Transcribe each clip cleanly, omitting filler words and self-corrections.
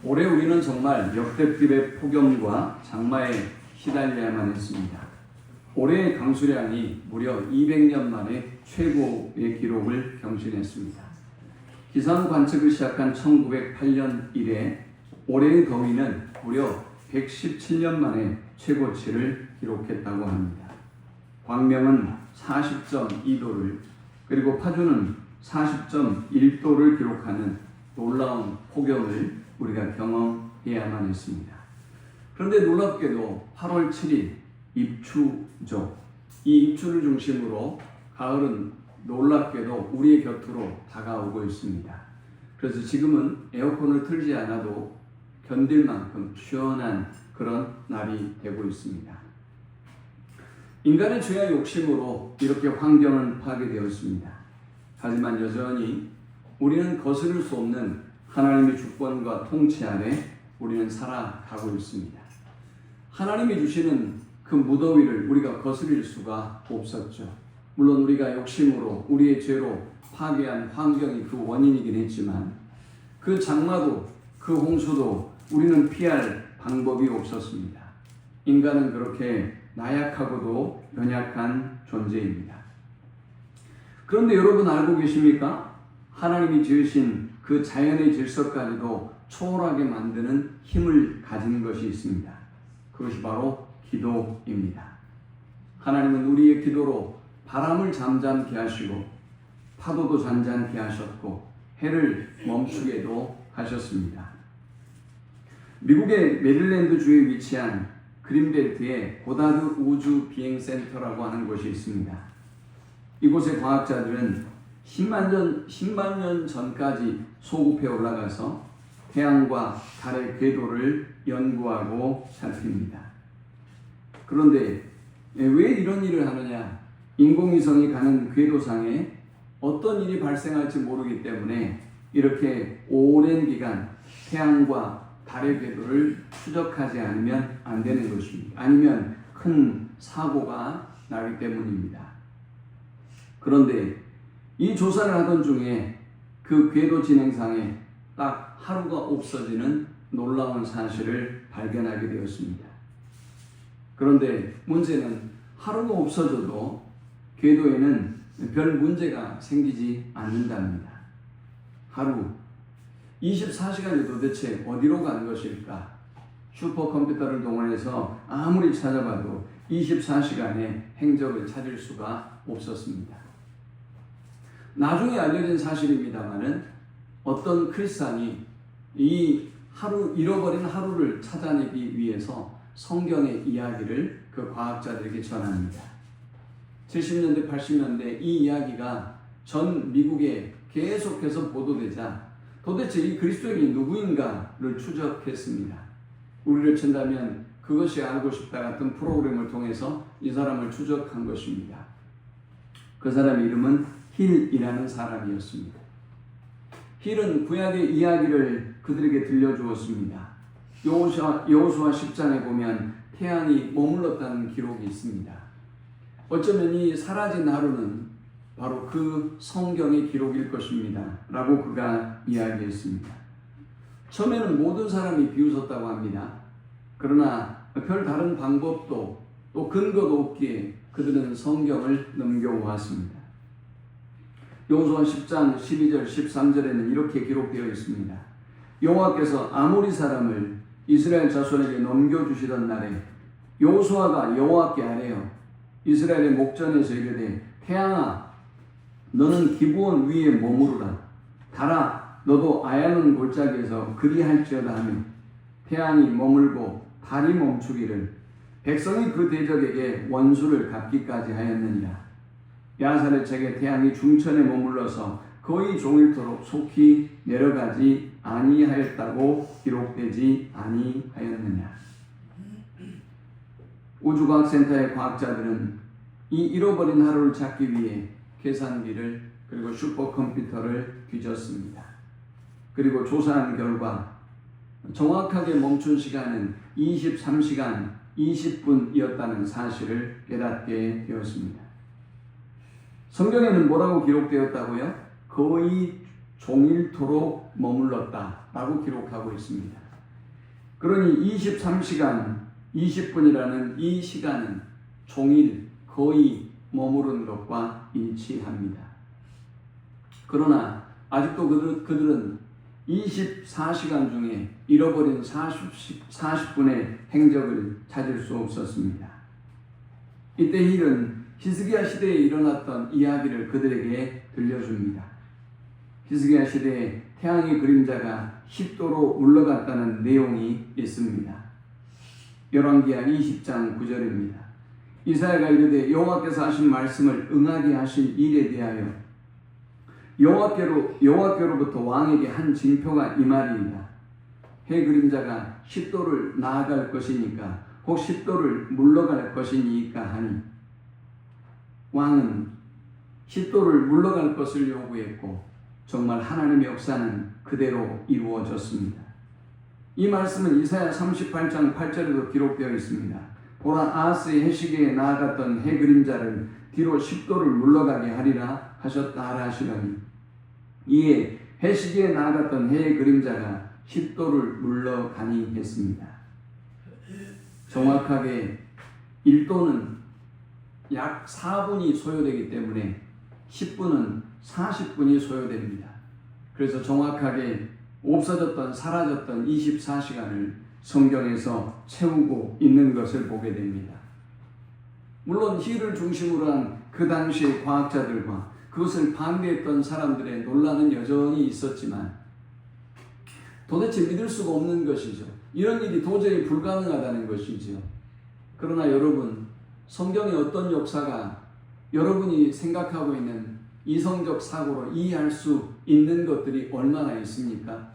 올해 우리는 정말 역대급의 폭염과 장마에 시달려야만 했습니다. 올해의 강수량이 무려 200년 만에 최고의 기록을 경신했습니다. 기상 관측을 시작한 1908년 이래 올해의 더위는 무려 117년 만에 최고치를 기록했다고 합니다. 광명은 40.2도를 그리고 파주는 40.1도를 기록하는 놀라운 폭염을 우리가 경험해야만 했습니다. 그런데 놀랍게도 8월 7일 입추죠. 이 입추를 중심으로 가을은 놀랍게도 우리의 곁으로 다가오고 있습니다. 그래서 지금은 에어컨을 틀지 않아도 견딜 만큼 시원한 그런 날이 되고 있습니다. 인간의 죄와 욕심으로 이렇게 환경은 파괴되었습니다. 하지만 여전히 우리는 거스를 수 없는 하나님의 주권과 통치 아래 우리는 살아가고 있습니다. 하나님이 주시는 그 무더위를 우리가 거스릴 수가 없었죠. 물론 우리가 욕심으로 우리의 죄로 파괴한 환경이 그 원인이긴 했지만 그 장마도 그 홍수도 우리는 피할 방법이 없었습니다. 인간은 그렇게 나약하고도 연약한 존재입니다. 그런데 여러분 알고 계십니까? 하나님이 지으신 그 자연의 질서까지도 초월하게 만드는 힘을 가진 것이 있습니다. 그것이 바로 기도입니다. 하나님은 우리의 기도로 바람을 잠잠케 하시고 파도도 잔잔케 하셨고 해를 멈추게도 하셨습니다. 미국의 메릴랜드주에 위치한 그린벨트에 고다드 우주 비행센터라고 하는 곳이 있습니다. 이곳의 과학자들은 10만 년 전까지 소급해 올라가서 태양과 달의 궤도를 연구하고 살핍니다. 그런데 왜 이런 일을 하느냐? 인공위성이 가는 궤도상에 어떤 일이 발생할지 모르기 때문에 이렇게 오랜 기간 태양과 달의 궤도를 추적하지 않으면 안 되는 것입니다. 아니면 큰 사고가 나기 때문입니다. 그런데 이 조사를 하던 중에 그 궤도 진행상에 딱 하루가 없어지는 놀라운 사실을 발견하게 되었습니다. 그런데 문제는 하루가 없어져도 궤도에는 별 문제가 생기지 않는답니다. 하루 24시간이 도대체 어디로 간 것일까? 슈퍼컴퓨터를 동원해서 아무리 찾아봐도 24시간의 행적을 찾을 수가 없었습니다. 나중에 알려진 사실입니다만은 어떤 크리스찬이 이 잃어버린 하루를 찾아내기 위해서 성경의 이야기를 그 과학자들에게 전합니다. 70년대, 80년대 이 이야기가 전 미국에 계속해서 보도되자 도대체 이 그리스도인이 누구인가를 추적했습니다. 우리를 친다면 그것이 알고 싶다 같은 프로그램을 통해서 이 사람을 추적한 것입니다. 그 사람의 이름은 힐이라는 사람이었습니다. 힐은 구약의 이야기를 그들에게 들려주었습니다. 여호수아 10장에 보면 태양이 머물렀다는 기록이 있습니다. 어쩌면 이 사라진 하루는 바로 그 성경의 기록일 것입니다. 라고 그가 이야기했습니다. 처음에는 모든 사람이 비웃었다고 합니다. 그러나 별 다른 방법도 또 근거도 없기에 그들은 성경을 넘겨왔습니다. 여호수아 10장 12절 13절에는 이렇게 기록되어 있습니다. 여호와께서 아모리 사람을 이스라엘 자손에게 넘겨주시던 날에 여호수아가 여호와께 아뢰어 이스라엘의 목전에서 이르되 태양아 너는 기브온 위에 머무르라. 달아 너도 아얄론 골짜기에서 그리할지어다 하며 태양이 머물고 달이 멈추기를 백성이 그 대적에게 원수를 갚기까지 하였느니라. 야살의 책에 태양이 중천에 머물러서 거의 종일토록 속히 내려가지 아니하였다고 기록되지 아니하였느냐. 우주과학센터의 과학자들은 이 잃어버린 하루를 찾기 위해 계산기를 그리고 슈퍼컴퓨터를 뒤졌습니다. 그리고 조사한 결과 정확하게 멈춘 시간은 23시간 20분이었다는 사실을 깨닫게 되었습니다. 성경에는 뭐라고 기록되었다고요? 거의 종일토록 머물렀다라고 기록하고 있습니다. 그러니 23시간 20분이라는 이 시간은 종일 거의 머무른 것과 일치합니다. 그러나 아직도 그들은 24시간 중에 잃어버린 40분의 행적을 찾을 수 없었습니다. 이때 힐은 히스기야 시대에 일어났던 이야기를 그들에게 들려줍니다. 히스기야 시대에 태양의 그림자가 10도로 물러갔다는 내용이 있습니다. 열왕기하 20장 9절입니다. 이사야가 이르되 여호와께서 하신 말씀을 응하게 하신 일에 대하여 여호와께로부터 왕에게 한 징표가 임하리이다. 해 그림자가 10도를 나아갈 것이니까 혹 10도를 물러갈 것이니까 하니 왕은 10도를 물러갈 것을 요구했고 정말 하나님의 역사는 그대로 이루어졌습니다. 이 말씀은 이사야 38장 8절에도 기록되어 있습니다. 보라 아하스의 해시계에 나아갔던 해 그림자를 뒤로 10도를 물러가게 하리라 하셨다 하시더니 이에 해시계에 나아갔던 해의 그림자가 10도를 물러가니 했습니다. 정확하게 1도는 약 4분이 소요되기 때문에 10분은 40분이 소요됩니다. 그래서 정확하게 없어졌던 사라졌던 24시간을 성경에서 채우고 있는 것을 보게 됩니다. 물론 힐을 중심으로 한 그 당시의 과학자들과 그것을 반대했던 사람들의 논란은 여전히 있었지만 도대체 믿을 수가 없는 것이죠. 이런 일이 도저히 불가능하다는 것이죠. 그러나 여러분, 성경의 어떤 역사가 여러분이 생각하고 있는 이성적 사고로 이해할 수 있는 것들이 얼마나 있습니까?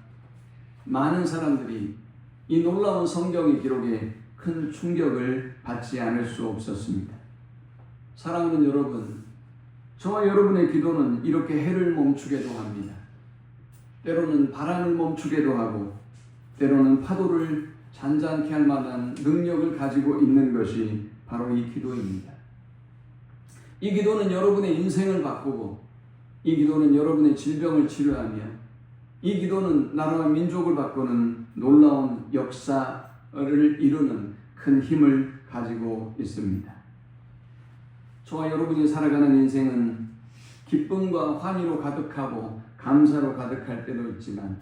많은 사람들이 이 놀라운 성경의 기록에 큰 충격을 받지 않을 수 없었습니다. 사랑하는 여러분, 저와 여러분의 기도는 이렇게 해를 멈추게도 합니다. 때로는 바람을 멈추게도 하고 때로는 파도를 잔잔케 할 만한 능력을 가지고 있는 것이 바로 이 기도입니다. 이 기도는 여러분의 인생을 바꾸고 이 기도는 여러분의 질병을 치료하며 이 기도는 나라와 민족을 바꾸는 놀라운 역사를 이루는 큰 힘을 가지고 있습니다. 저와 여러분이 살아가는 인생은 기쁨과 환희로 가득하고 감사로 가득할 때도 있지만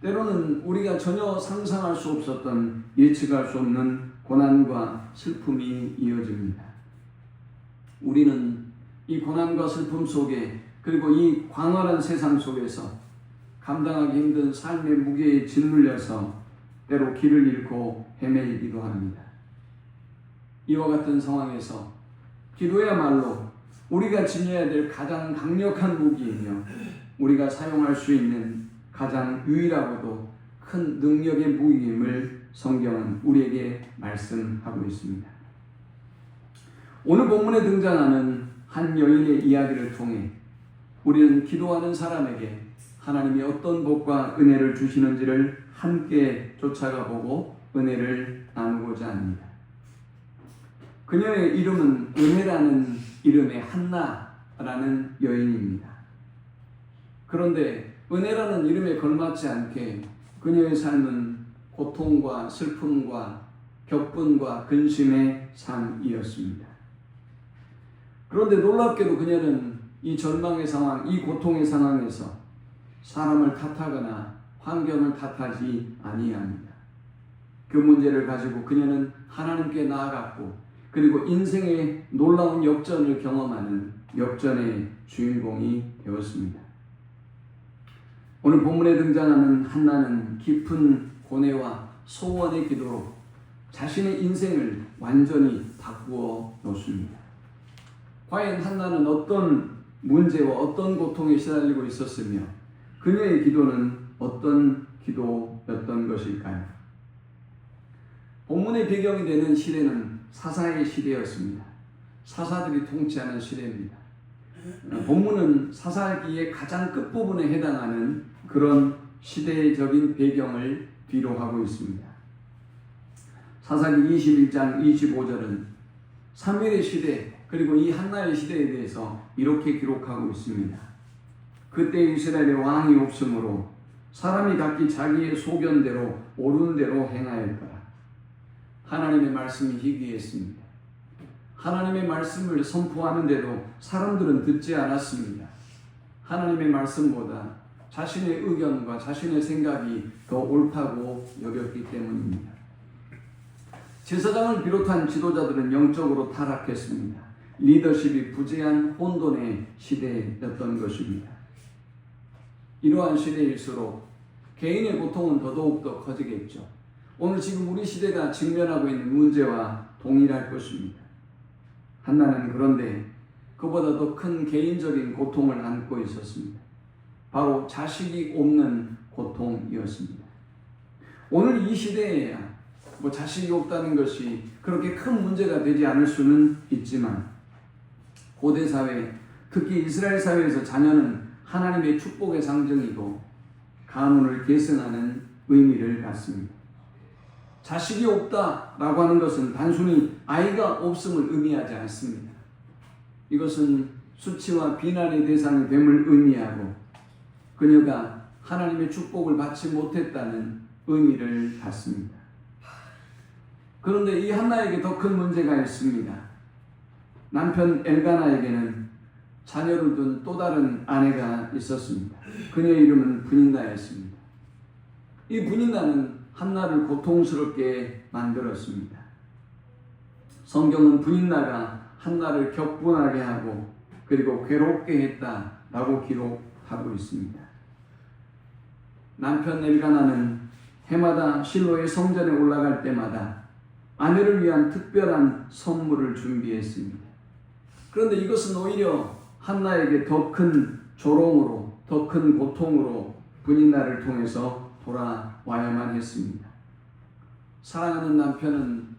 때로는 우리가 전혀 상상할 수 없었던 예측할 수 없는 고난과 슬픔이 이어집니다. 우리는 이 고난과 슬픔 속에 그리고 이 광활한 세상 속에서 감당하기 힘든 삶의 무게에 짓눌려서 때로 길을 잃고 헤매이기도 합니다. 이와 같은 상황에서 기도야말로 우리가 지녀야 될 가장 강력한 무기이며 우리가 사용할 수 있는 가장 유일하고도 큰 능력의 무기임을 성경은 우리에게 말씀하고 있습니다. 오늘 본문에 등장하는 한 여인의 이야기를 통해 우리는 기도하는 사람에게 하나님이 어떤 복과 은혜를 주시는지를 함께 쫓아가 보고 은혜를 나누고자 합니다. 그녀의 이름은 은혜라는 이름의 한나라는 여인입니다. 그런데 은혜라는 이름에 걸맞지 않게 그녀의 삶은 고통과 슬픔과 격분과 근심의 삶이었습니다. 그런데 놀랍게도 그녀는 이 절망의 상황, 이 고통의 상황에서 사람을 탓하거나 환경을 탓하지 아니합니다. 그 문제를 가지고 그녀는 하나님께 나아갔고 그리고 인생의 놀라운 역전을 경험하는 역전의 주인공이 되었습니다. 오늘 본문에 등장하는 한나는 깊은 고뇌와 소원의 기도로 자신의 인생을 완전히 바꾸어 놓습니다. 과연 한나는 어떤 문제와 어떤 고통에 시달리고 있었으며 그녀의 기도는 어떤 기도였던 것일까요? 본문의 배경이 되는 시대는 사사의 시대였습니다. 사사들이 통치하는 시대입니다. 본문은 사사기의 가장 끝부분에 해당하는 그런 시대적인 배경을 뒤로 하고 있습니다. 사사기 21장 25절은 사무엘의 시대 그리고 이 한나의 시대에 대해서 이렇게 기록하고 있습니다. 그때 이스라엘의 왕이 없으므로 사람이 각기 자기의 소견대로 옳은 대로 행하였더라. 하나님의 말씀이 희귀했습니다. 하나님의 말씀을 선포하는데도 사람들은 듣지 않았습니다. 하나님의 말씀보다 자신의 의견과 자신의 생각이 더 옳다고 여겼기 때문입니다. 제사장을 비롯한 지도자들은 영적으로 타락했습니다. 리더십이 부재한 혼돈의 시대였던 것입니다. 이러한 시대일수록 개인의 고통은 더더욱더 커지겠죠. 오늘 지금 우리 시대가 직면하고 있는 문제와 동일할 것입니다. 한나는 그런데 그보다 더 큰 개인적인 고통을 안고 있었습니다. 바로 자식이 없는 고통이었습니다. 오늘 이 시대에야 자식이 없다는 것이 그렇게 큰 문제가 되지 않을 수는 있지만 고대 사회, 특히 이스라엘 사회에서 자녀는 하나님의 축복의 상징이고 가문을 계승하는 의미를 갖습니다. 자식이 없다라고 하는 것은 단순히 아이가 없음을 의미하지 않습니다. 이것은 수치와 비난의 대상이 됨을 의미하고 그녀가 하나님의 축복을 받지 못했다는 의미를 갖습니다. 그런데 이 한나에게 더 큰 문제가 있습니다. 남편 엘가나에게는 자녀를 둔 또 다른 아내가 있었습니다. 그녀의 이름은 브닌나였습니다. 이 브닌나는 한나를 고통스럽게 만들었습니다. 성경은 브닌나가 한나를 격분하게 하고 그리고 괴롭게 했다라고 기록하고 있습니다. 남편 엘가나는 해마다 실로의 성전에 올라갈 때마다 아내를 위한 특별한 선물을 준비했습니다. 그런데 이것은 오히려 한나에게 더 큰 조롱으로, 더 큰 고통으로 브닌나를 통해서 돌아와야만 했습니다. 사랑하는 남편은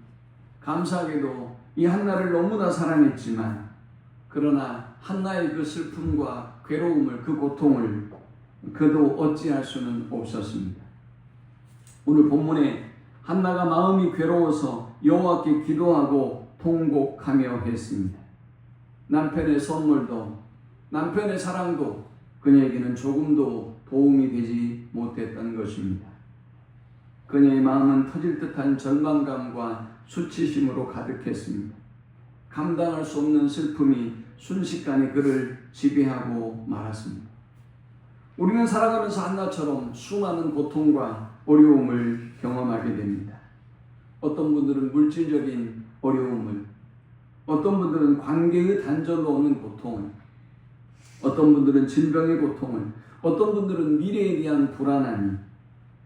감사하게도 이 한나를 너무나 사랑했지만 그러나 한나의 그 슬픔과 괴로움을, 그 고통을 그도 어찌할 수는 없었습니다. 오늘 본문에 한나가 마음이 괴로워서 여호와께 기도하고 통곡하며 했습니다. 남편의 선물도 남편의 사랑도 그녀에게는 조금도 도움이 되지 못했던 것입니다. 그녀의 마음은 터질 듯한 절망감과 수치심으로 가득했습니다. 감당할 수 없는 슬픔이 순식간에 그를 지배하고 말았습니다. 우리는 살아가면서 한나처럼 수많은 고통과 어려움을 경험하게 됩니다. 어떤 분들은 물질적인 어려움을, 어떤 분들은 관계의 단절로 오는 고통을, 어떤 분들은 질병의 고통을, 어떤 분들은 미래에 대한 불안함이,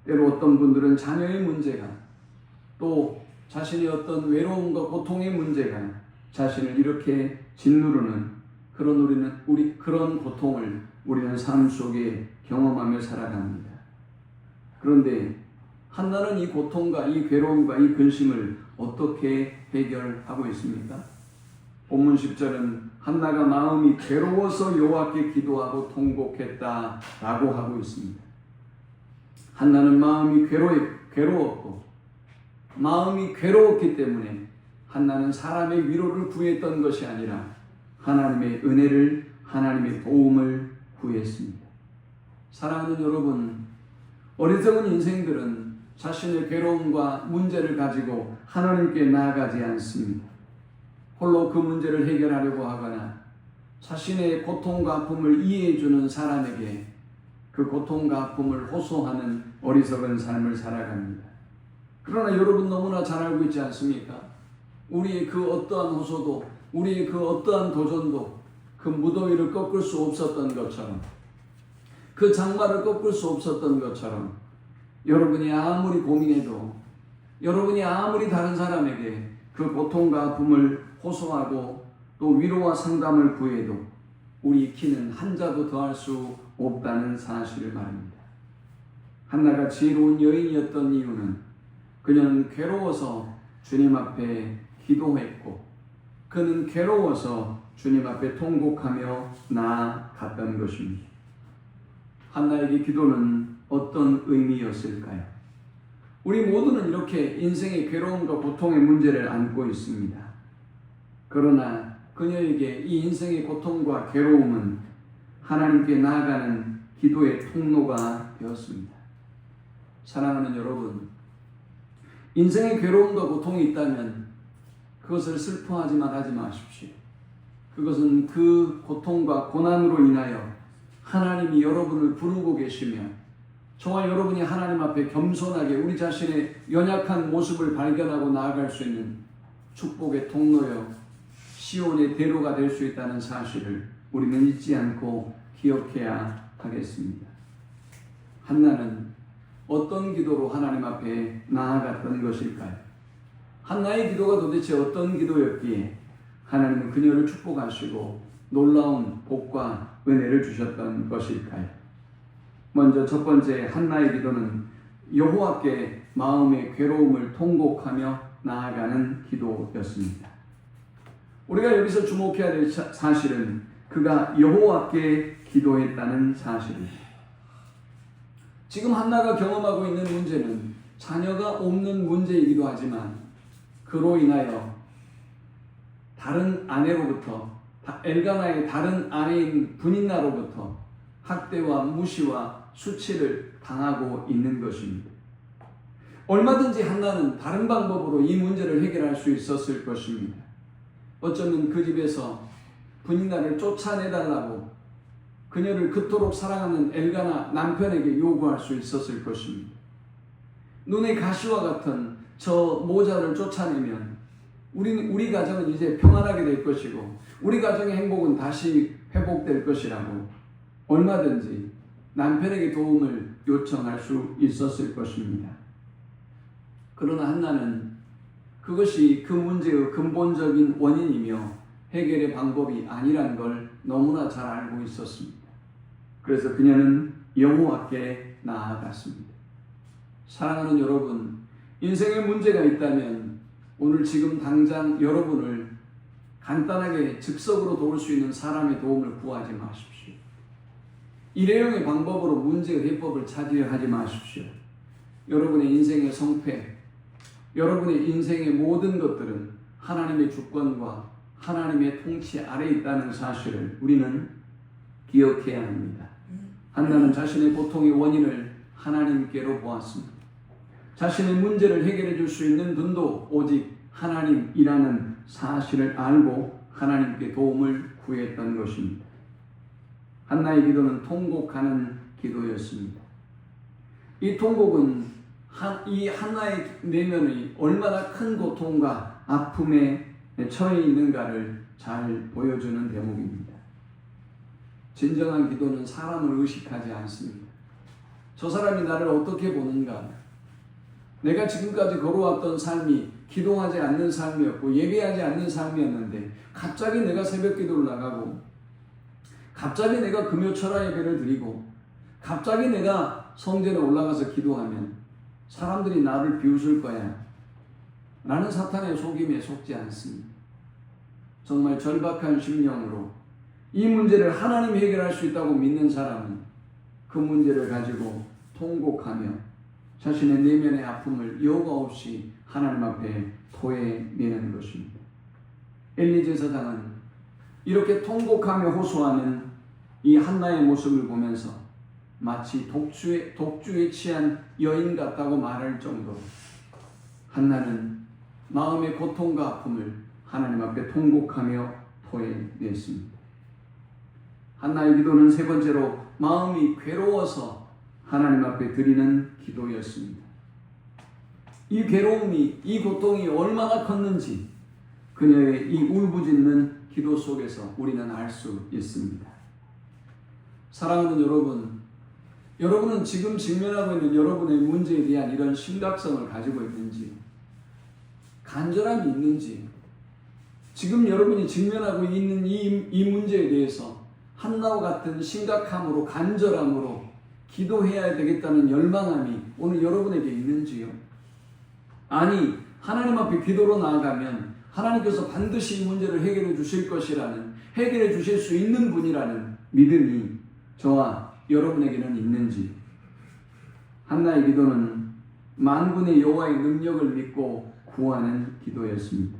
때로 어떤 분들은 자녀의 문제가, 또 자신의 어떤 외로움과 고통의 문제가 자신을 이렇게 짓누르는 그런 고통을 우리는 삶 속에 경험하며 살아갑니다. 그런데 한나는 이 고통과 이 괴로움과 이 근심을 어떻게 해결하고 있습니까? 본문 10절은 한나가 마음이 괴로워서 여호와께 기도하고 통곡했다라고 하고 있습니다. 한나는 마음이 괴로웠고 마음이 괴로웠기 때문에 한나는 사람의 위로를 구했던 것이 아니라 하나님의 은혜를, 하나님의 도움을 구했습니다. 사랑하는 여러분, 어리석은 인생들은 자신의 괴로움과 문제를 가지고 하나님께 나아가지 않습니다. 홀로 그 문제를 해결하려고 하거나 자신의 고통과 아픔을 이해해주는 사람에게 그 고통과 아픔을 호소하는 어리석은 삶을 살아갑니다. 그러나 여러분 너무나 잘 알고 있지 않습니까? 우리의 그 어떠한 호소도, 우리의 그 어떠한 도전도 그 무더위를 꺾을 수 없었던 것처럼, 그 장마를 꺾을 수 없었던 것처럼, 여러분이 아무리 고민해도, 여러분이 아무리 다른 사람에게 그 고통과 아픔을 호소하고 또 위로와 상담을 구해도 우리 키는 한 자도 더할 수 없다는 사실을 말합니다. 한나가 지혜로운 여인이었던 이유는 그녀는 괴로워서 주님 앞에 기도했고 그는 괴로워서 주님 앞에 통곡하며 나아갔던 것입니다. 한나에게 기도는 어떤 의미였을까요? 우리 모두는 이렇게 인생의 괴로움과 고통의 문제를 안고 있습니다. 그러나 그녀에게 이 인생의 고통과 괴로움은 하나님께 나아가는 기도의 통로가 되었습니다. 사랑하는 여러분, 인생의 괴로움과 고통이 있다면 그것을 슬퍼하지만 하지 마십시오. 그것은 그 고통과 고난으로 인하여 하나님이 여러분을 부르고 계시며 저와 여러분이 하나님 앞에 겸손하게 우리 자신의 연약한 모습을 발견하고 나아갈 수 있는 축복의 통로여 시온의 대로가 될 수 있다는 사실을 우리는 잊지 않고 기억해야 하겠습니다. 한나는 어떤 기도로 하나님 앞에 나아갔던 것일까요? 한나의 기도가 도대체 어떤 기도였기에 하나님은 그녀를 축복하시고 놀라운 복과 은혜를 주셨던 것일까요? 먼저 첫 번째 한나의 기도는 여호와께 마음의 괴로움을 통곡하며 나아가는 기도였습니다. 우리가 여기서 주목해야 될 사실은 그가 여호와께 기도했다는 사실입니다. 지금 한나가 경험하고 있는 문제는 자녀가 없는 문제이기도 하지만 그로 인하여 다른 아내로부터 엘가나의 다른 아내인 브닌나로부터 학대와 무시와 수치를 당하고 있는 것입니다. 얼마든지 한나는 다른 방법으로 이 문제를 해결할 수 있었을 것입니다. 어쩌면 그 집에서 브닌나를 쫓아내달라고 그녀를 그토록 사랑하는 엘가나 남편에게 요구할 수 있었을 것입니다. 눈의 가시와 같은 저 모자를 쫓아내면 우리 가정은 이제 평안하게 될 것이고 우리 가정의 행복은 다시 회복될 것이라고 얼마든지 남편에게 도움을 요청할 수 있었을 것입니다. 그러나 한나는 그것이 그 문제의 근본적인 원인이며 해결의 방법이 아니란 걸 너무나 잘 알고 있었습니다. 그래서 그녀는 여호와께 나아갔습니다. 사랑하는 여러분, 인생에 문제가 있다면 오늘 지금 당장 여러분을 간단하게 즉석으로 도울 수 있는 사람의 도움을 구하지 마십시오. 일회용의 방법으로 문제의 해법을 찾으려 하지 마십시오. 여러분의 인생의 성패, 여러분의 인생의 모든 것들은 하나님의 주권과 하나님의 통치 아래에 있다는 사실을 우리는 기억해야 합니다. 한나는 자신의 고통의 원인을 하나님께로 보았습니다. 자신의 문제를 해결해 줄 수 있는 분도 오직 하나님이라는 사실을 알고 하나님께 도움을 구했던 것입니다. 한나의 기도는 통곡하는 기도였습니다. 이 통곡은 이 한나의 내면의 얼마나 큰 고통과 아픔에 처해 있는가를 잘 보여주는 대목입니다. 진정한 기도는 사람을 의식하지 않습니다. 저 사람이 나를 어떻게 보는가? 내가 지금까지 걸어왔던 삶이 기도하지 않는 삶이었고 예배하지 않는 삶이었는데 갑자기 내가 새벽 기도를 나가고 갑자기 내가 금요철야 예배를 드리고 갑자기 내가 성전에 올라가서 기도하면 사람들이 나를 비웃을 거야 라는 사탄의 속임에 속지 않습니다. 정말 절박한 심령으로 이 문제를 하나님이 해결할 수 있다고 믿는 사람은 그 문제를 가지고 통곡하며 자신의 내면의 아픔을 여과 없이 하나님 앞에 토해내는 것입니다. 엘리 제사장은 이렇게 통곡하며 호소하는 이 한나의 모습을 보면서 마치 독주에 취한 여인 같다고 말할 정도로 한나는 마음의 고통과 아픔을 하나님 앞에 통곡하며 토해냈습니다. 한나의 기도는 세 번째로 마음이 괴로워서 하나님 앞에 드리는 기도였습니다. 이 괴로움이, 이 고통이 얼마나 컸는지 그녀의 이 울부짖는 기도 속에서 우리는 알 수 있습니다. 사랑하는 여러분, 여러분은 지금 직면하고 있는 여러분의 문제에 대한 이런 심각성을 가지고 있는지, 간절함이 있는지, 지금 여러분이 직면하고 있는 이 문제에 대해서 한나와 같은 심각함으로, 간절함으로 기도해야 되겠다는 열망함이 오늘 여러분에게 있는지요? 아니, 하나님 앞에 기도로 나아가면 하나님께서 반드시 이 문제를 해결해 주실 것이라는, 해결해 주실 수 있는 분이라는 믿음이 저와 여러분에게는 있는지. 한나의 기도는 만군의 여호와의 능력을 믿고 구하는 기도였습니다.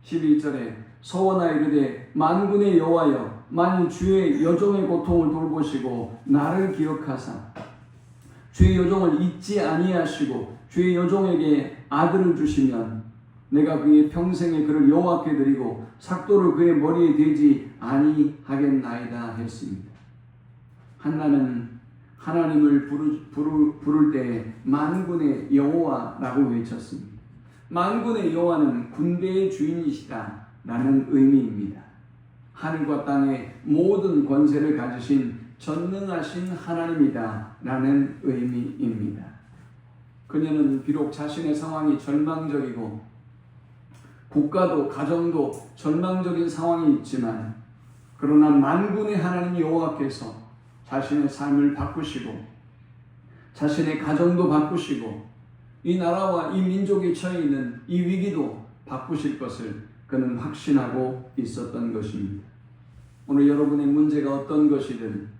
11절에 서원하 이르되 만군의 여호와여 만일 주의 여종의 고통을 돌보시고 나를 기억하사 주의 여종을 잊지 아니하시고 주의 여종에게 아들을 주시면 내가 그의 평생에 그를 여호와께 드리고 삭도를 그의 머리에 대지 아니하겠나이다 했습니다. 한나는 하나님을 부를 때 만군의 여호와라고 외쳤습니다. 만군의 여호와는 군대의 주인이시다 라는 의미입니다. 하늘과 땅의 모든 권세를 가지신 전능하신 하나님이다 라는 의미입니다. 그녀는 비록 자신의 상황이 절망적이고 국가도 가정도 절망적인 상황이 있지만 그러나 만군의 하나님 여호와께서 자신의 삶을 바꾸시고 자신의 가정도 바꾸시고 이 나라와 이 민족이 처해 있는 이 위기도 바꾸실 것을 그는 확신하고 있었던 것입니다. 오늘 여러분의 문제가 어떤 것이든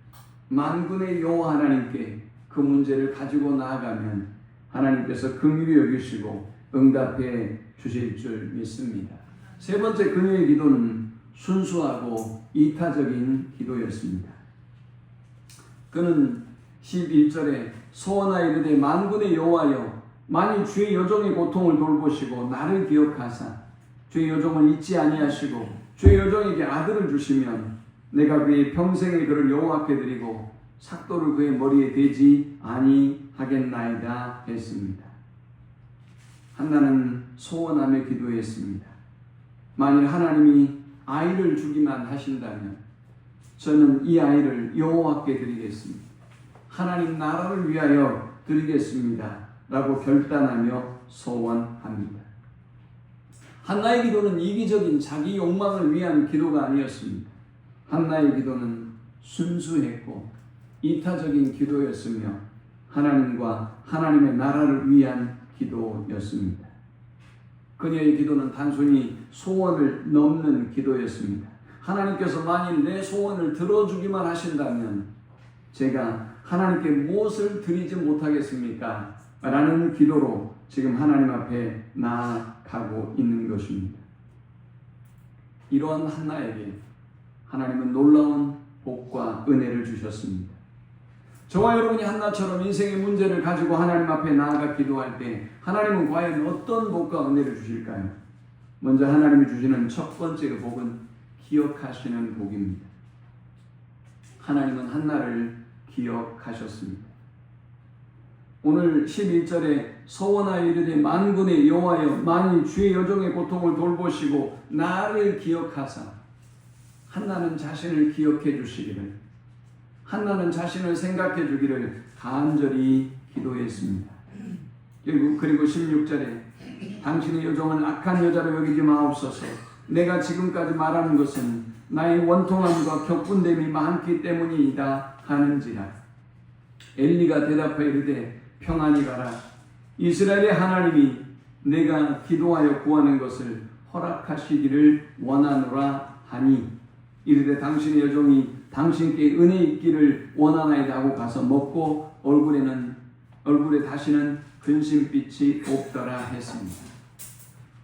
만군의 여호와 하나님께 그 문제를 가지고 나아가면 하나님께서 긍휼히 여기시고 응답해 주실 줄 믿습니다. 세 번째 그녀의 기도는 순수하고 이타적인 기도였습니다. 그는 11절에 소원하여 이르되 만군의 여호와여 만일 주의 여종의 고통을 돌보시고 나를 기억하사 주의 여종을 잊지 아니하시고 주의 여종에게 아들을 주시면 내가 그의 평생에 그를 여호와께 드리고 삭도를 그의 머리에 대지 아니하겠나이다 했습니다. 한나는 소원하며 기도했습니다. 만일 하나님이 아이를 주기만 하신다면 저는 이 아이를 여호와께 드리겠습니다. 하나님 나라를 위하여 드리겠습니다. 라고 결단하며 소원합니다. 한나의 기도는 이기적인 자기 욕망을 위한 기도가 아니었습니다. 한나의 기도는 순수했고 이타적인 기도였으며 하나님과 하나님의 나라를 위한 기도였습니다. 그녀의 기도는 단순히 소원을 넘는 기도였습니다. 하나님께서 만일 내 소원을 들어주기만 하신다면 제가 하나님께 무엇을 드리지 못하겠습니까? 라는 기도로 지금 하나님 앞에 나아가고 있는 것입니다. 이러한 한나에게 하나님은 놀라운 복과 은혜를 주셨습니다. 저와 여러분이 한나처럼 인생의 문제를 가지고 하나님 앞에 나아가 기도할 때 하나님은 과연 어떤 복과 은혜를 주실까요? 먼저 하나님이 주시는 첫 번째 복은 기억하시는 복입니다. 하나님은 한나를 기억하셨습니다. 오늘 11절에 소원하여 이르되 만군의 여호와여 만일 주의 여종의 고통을 돌보시고 나를 기억하사 한나는 자신을 기억해 주시기를 한나는 자신을 생각해 주기를 간절히 기도했습니다. 그리고 16절에 당신의 여종을 악한 여자로 여기지 마옵소서. 내가 지금까지 말하는 것은 나의 원통함과 격분됨이 많기 때문이다 하는지라. 엘리가 대답하여 이르되 평안히 가라. 이스라엘의 하나님이 내가 기도하여 구하는 것을 허락하시기를 원하노라 하니 이르되 당신의 여종이 당신께 은혜 있기를 원하나이다 하고 가서 먹고 얼굴에 다시는 근심빛이 없더라 했습니다.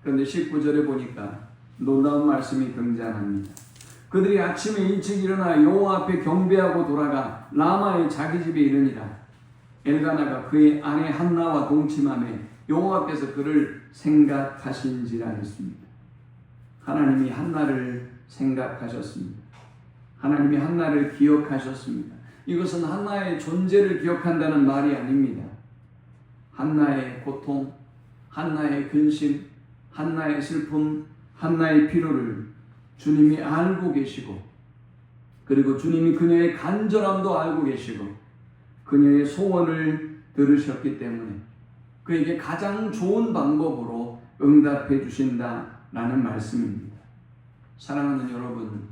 그런데 19절에 보니까 놀라운 말씀이 등장합니다. 그들이 아침에 일찍 일어나 여호와 앞에 경배하고 돌아가 라마의 자기 집에 이르니라. 엘가나가 그의 아내 한나와 동침하며 여호와께서 그를 생각하신지라 했습니다. 하나님이 한나를 생각하셨습니다. 하나님이 한나를 기억하셨습니다. 이것은 한나의 존재를 기억한다는 말이 아닙니다. 한나의 고통, 한나의 근심, 한나의 슬픔, 한나의 피로를 주님이 알고 계시고 그리고 주님이 그녀의 간절함도 알고 계시고 그녀의 소원을 들으셨기 때문에 그에게 가장 좋은 방법으로 응답해 주신다라는 말씀입니다. 사랑하는 여러분,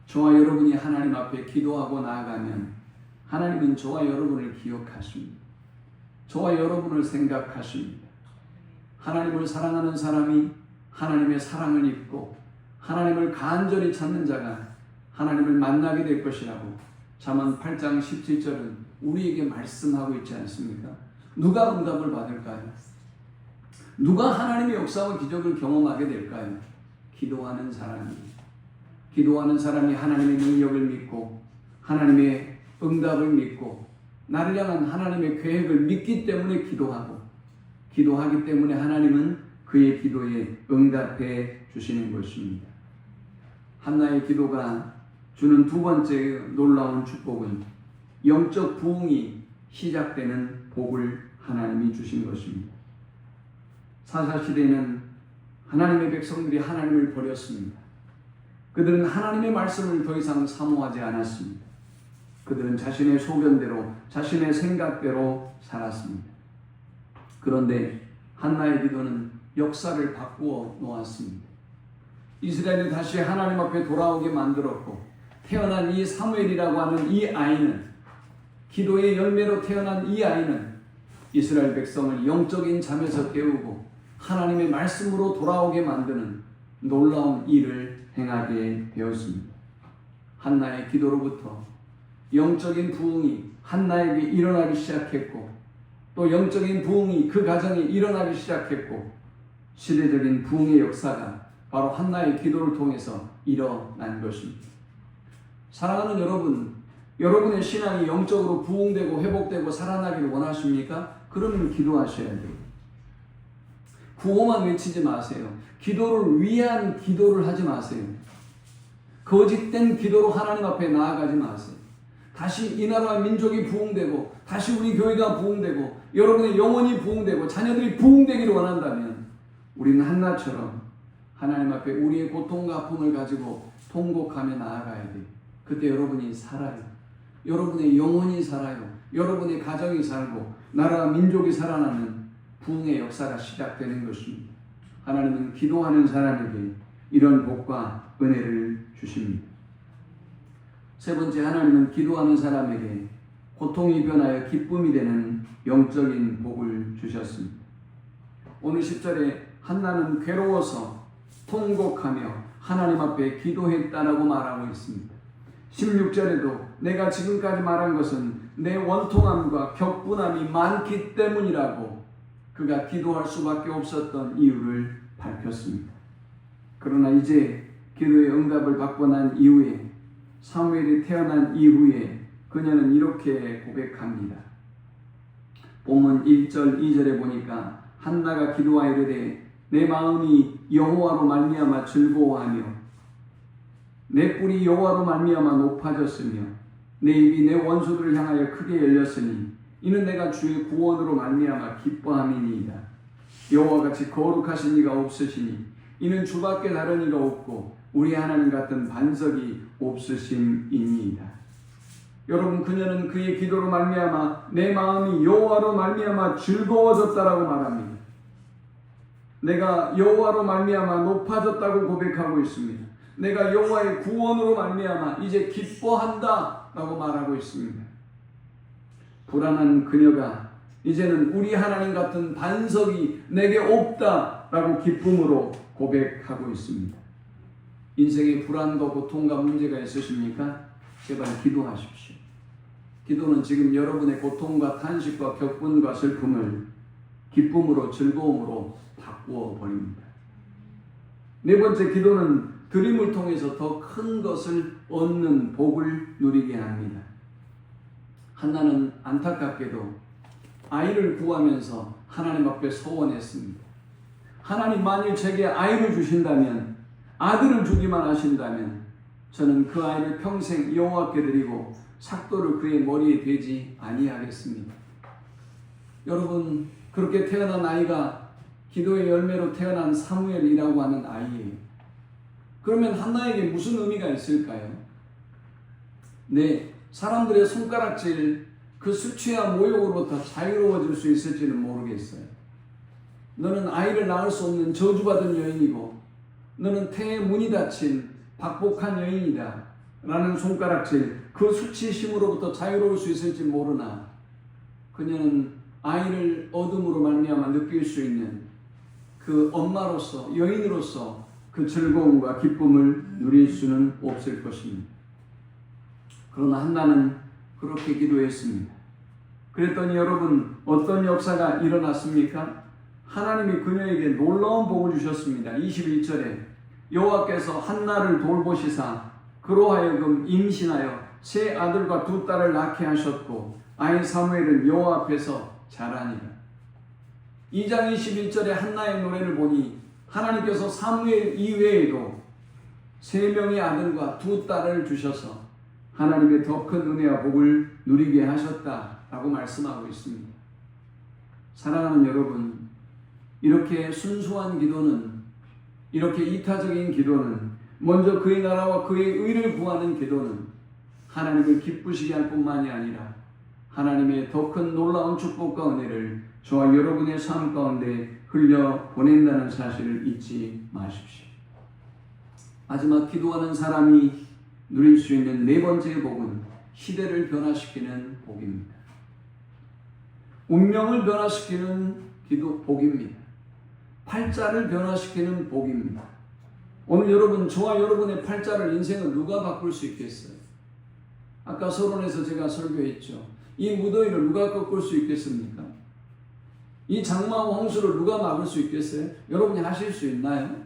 저와 여러분이 하나님 앞에 기도하고 나아가면 하나님은 저와 여러분을 기억하십니다. 저와 여러분을 생각하십니다. 하나님을 사랑하는 사람이 하나님의 사랑을 입고 하나님을 간절히 찾는 자가 하나님을 만나게 될 것이라고 잠언 8장 17절은 우리에게 말씀하고 있지 않습니까? 누가 응답을 받을까요? 누가 하나님의 역사와 기적을 경험하게 될까요? 기도하는 사람이. 기도하는 사람이 하나님의 능력을 믿고 하나님의 응답을 믿고 나를 향한 하나님의 계획을 믿기 때문에 기도하기 때문에 하나님은 그의 기도에 응답해 주시는 것입니다. 한나의 기도가 주는 두 번째 놀라운 축복은 영적 부흥이 시작되는 복을 하나님이 주신 것입니다. 사사시대에는 하나님의 백성들이 하나님을 버렸습니다. 그들은 하나님의 말씀을 더 이상 사모하지 않았습니다. 그들은 자신의 소견대로, 자신의 생각대로 살았습니다. 그런데 한나의 기도는 역사를 바꾸어 놓았습니다. 이스라엘이 다시 하나님 앞에 돌아오게 만들었고, 태어난 이 사무엘이라고 하는 이 아이는, 기도의 열매로 태어난 이 아이는 이스라엘 백성을 영적인 잠에서 깨우고 하나님의 말씀으로 돌아오게 만드는 놀라운 일을 행하게 되었습니다. 한나의 기도로부터 영적인 부흥이 한나에게 일어나기 시작했고, 또 영적인 부흥이 그 가정에 일어나기 시작했고, 시대적인 부흥의 역사가 바로 한나의 기도를 통해서 일어난 것입니다. 사랑하는 여러분, 여러분의 신앙이 영적으로 부흥되고 회복되고 살아나기를 원하십니까? 그러면 기도하셔야 돼요. 구호만 외치지 마세요. 기도를 위한 기도를 하지 마세요. 거짓된 기도로 하나님 앞에 나아가지 마세요. 다시 이 나라와 민족이 부흥되고, 다시 우리 교회가 부흥되고, 여러분의 영혼이 부흥되고, 자녀들이 부흥되기를 원한다면 우리는 한나처럼 하나님 앞에 우리의 고통과 아픔을 가지고 통곡하며 나아가야 돼요. 그때 여러분이 살아요. 여러분의 영혼이 살아요. 여러분의 가정이 살고 나라와 민족이 살아나는 부흥의 역사가 시작되는 것입니다. 하나님은 기도하는 사람에게 이런 복과 은혜를 주십니다. 세 번째, 하나님은 기도하는 사람에게 고통이 변하여 기쁨이 되는 영적인 복을 주셨습니다. 오늘 10절에 한나는 괴로워서 통곡하며 하나님 앞에 기도했다라고 말하고 있습니다. 16절에도 내가 지금까지 말한 것은 내 원통함과 격분함이 많기 때문이라고 그가 기도할 수밖에 없었던 이유를 밝혔습니다. 그러나 이제 기도의 응답을 받고 난 이후에, 사무엘이 태어난 이후에 그녀는 이렇게 고백합니다. 본문 1절 2절에 보니까 한나가 기도하여 이르되 내 마음이 여호와로 말미암아 즐거워하며 내 뿔이 여호와로 말미암아 높아졌으며 내 입이 내 원수들을 향하여 크게 열렸으니 이는 내가 주의 구원으로 말미암아 기뻐함이니이다. 여호와같이 거룩하신 이가 없으시니 이는 주밖에 다른 이가 없고 우리 하나님 같은 반석이 없으심이니이다. 여러분, 그녀는 그의 기도로 말미암아 내 마음이 여호와로 말미암아 즐거워졌다라고 말합니다. 내가 여호와로 말미암아 높아졌다고 고백하고 있습니다. 내가 여호와의 구원으로 말미암아 이제 기뻐한다라고 말하고 있습니다. 불안한 그녀가 이제는 우리 하나님 같은 반석이 내게 없다라고 기쁨으로 고백하고 있습니다. 인생에 불안과 고통과 문제가 있으십니까? 제발 기도하십시오. 기도는 지금 여러분의 고통과 탄식과 격분과 슬픔을 기쁨으로, 즐거움으로 바꾸어 버립니다. 네 번째, 기도는 드림을 통해서 더 큰 것을 얻는 복을 누리게 합니다. 한나는 안타깝게도 아이를 구하면서 하나님 앞에 소원했습니다. 하나님, 만일 제게 아이를 주신다면, 아들을 주기만 하신다면 저는 그 아이를 평생 여호와께 드리고 삭도를 그의 머리에 대지 아니하겠습니다. 여러분, 그렇게 태어난 아이가 기도의 열매로 태어난 사무엘이라고 하는 아이예요. 그러면 한나에게 무슨 의미가 있을까요? 네, 사람들의 손가락질, 그 수치와 모욕으로부터 자유로워질 수 있을지는 모르겠어요. 너는 아이를 낳을 수 없는 저주받은 여인이고 너는 태의 문이 닫힌 박복한 여인이다 라는 손가락질, 그 수치심으로부터 자유로울 수 있을지 모르나 그녀는 아이를 얻음으로 말미암아 느낄 수 있는 그 엄마로서, 여인으로서 그 즐거움과 기쁨을 누릴 수는 없을 것입니다. 그러나 한나는 그렇게 기도했습니다. 그랬더니 여러분, 어떤 역사가 일어났습니까? 하나님이 그녀에게 놀라운 복을 주셨습니다. 21절에 여호와께서 한나를 돌보시사 그로 하여금 임신하여 세 아들과 두 딸을 낳게 하셨고 아이 사무엘은 여호와 앞에서 자라니라. 2장 21절에 한나의 노래를 보니 하나님께서 사무엘 이외에도 3명의 아들과 2딸을 주셔서 하나님의 더 큰 은혜와 복을 누리게 하셨다라고 말씀하고 있습니다. 사랑하는 여러분, 이렇게 순수한 기도는, 이렇게 이타적인 기도는, 먼저 그의 나라와 그의 의를 구하는 기도는 하나님을 기쁘시게 할 뿐만이 아니라 하나님의 더 큰 놀라운 축복과 은혜를 저와 여러분의 삶 가운데 흘려 보낸다는 사실을 잊지 마십시오. 마지막 기도하는 사람이 누릴 수 있는 4번째 복은 시대를 변화시키는 복입니다. 운명을 변화시키는 복입니다. 팔자를 변화시키는 복입니다. 오늘 여러분, 저와 여러분의 팔자를, 인생을 누가 바꿀 수 있겠어요? 아까 서론에서 제가 설교했죠. 이 무더위를 누가 꺾을 수 있겠습니까? 이 장마와 홍수를 누가 막을 수 있겠어요? 여러분이 하실 수 있나요?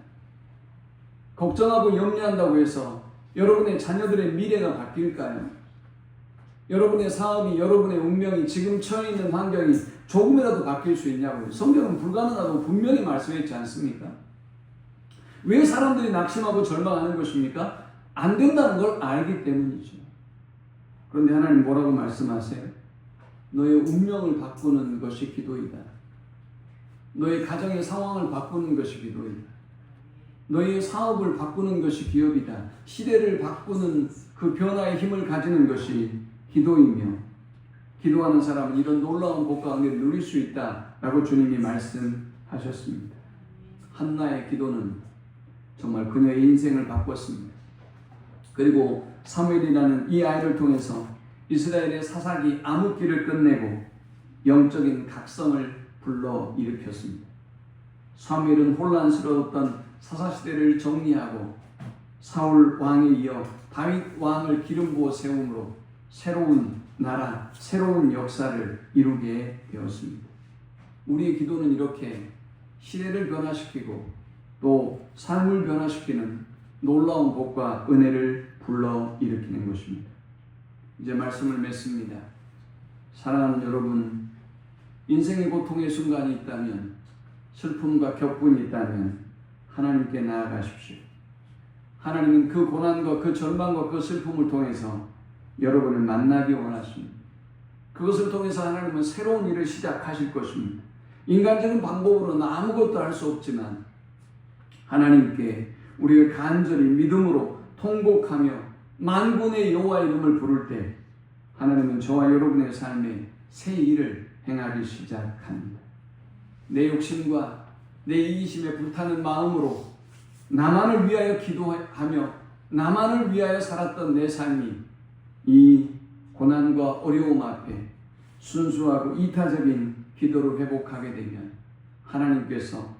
걱정하고 염려한다고 해서 여러분의 자녀들의 미래가 바뀔까요? 여러분의 사업이, 여러분의 운명이, 지금 처해 있는 환경이 조금이라도 바뀔 수 있냐고요? 성경은 불가능하다고 분명히 말씀했지 않습니까? 왜 사람들이 낙심하고 절망하는 것입니까? 안 된다는 걸 알기 때문이죠. 그런데 하나님 뭐라고 말씀하세요? 너의 운명을 바꾸는 것이 기도이다. 너의 가정의 상황을 바꾸는 것이 기도이다. 너의 사업을 바꾸는 것이 기업이다. 시대를 바꾸는 그 변화의 힘을 가지는 것이 기도이며, 기도하는 사람은 이런 놀라운 복과 은혜를 누릴 수 있다라고 주님이 말씀하셨습니다. 한나의 기도는 정말 그녀의 인생을 바꿨습니다. 그리고 사무엘이라는 이 아이를 통해서 이스라엘의 사사기 암흑기를 끝내고 영적인 각성을 불러일으켰습니다. 사무엘은 혼란스러웠던 사사시대를 정리하고 사울 왕에 이어 다윗 왕을 기름 부어 세움으로 새로운 나라, 새로운 역사를 이루게 되었습니다. 우리의 기도는 이렇게 시대를 변화시키고 또 삶을 변화시키는 놀라운 복과 은혜를 불러일으키는 것입니다. 이제 말씀을 맺습니다. 사랑하는 여러분, 인생의 고통의 순간이 있다면, 슬픔과 격분이 있다면 하나님께 나아가십시오. 하나님은 그 고난과 그 절망과 그 슬픔을 통해서 여러분을 만나기 원하십니다. 그것을 통해서 하나님은 새로운 일을 시작하실 것입니다. 인간적인 방법으로는 아무것도 할 수 없지만 하나님께 우리가 간절히 믿음으로 통곡하며 만군의 여호와 이름을 부를 때 하나님은 저와 여러분의 삶에 새 일을 행하기 시작합니다. 내 욕심과 내 이기심에 불타는 마음으로 나만을 위하여 기도하며 나만을 위하여 살았던 내 삶이 이 고난과 어려움 앞에 순수하고 이타적인 기도로 회복하게 되면 하나님께서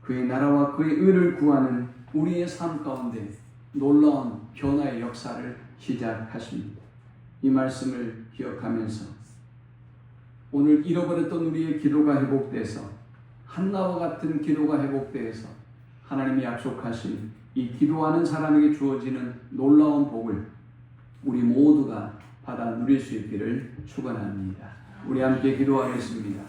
그의 나라와 그의 의를 구하는 우리의 삶 가운데 놀라운 변화의 역사를 시작하십니다. 이 말씀을 기억하면서 오늘 잃어버렸던 우리의 기도가 회복돼서 한나와 같은 기도가 회복돼서 하나님이 약속하신 이 기도하는 사람에게 주어지는 놀라운 복을 우리 모두가 받아 누릴 수 있기를 축원합니다. 우리 함께 기도하겠습니다.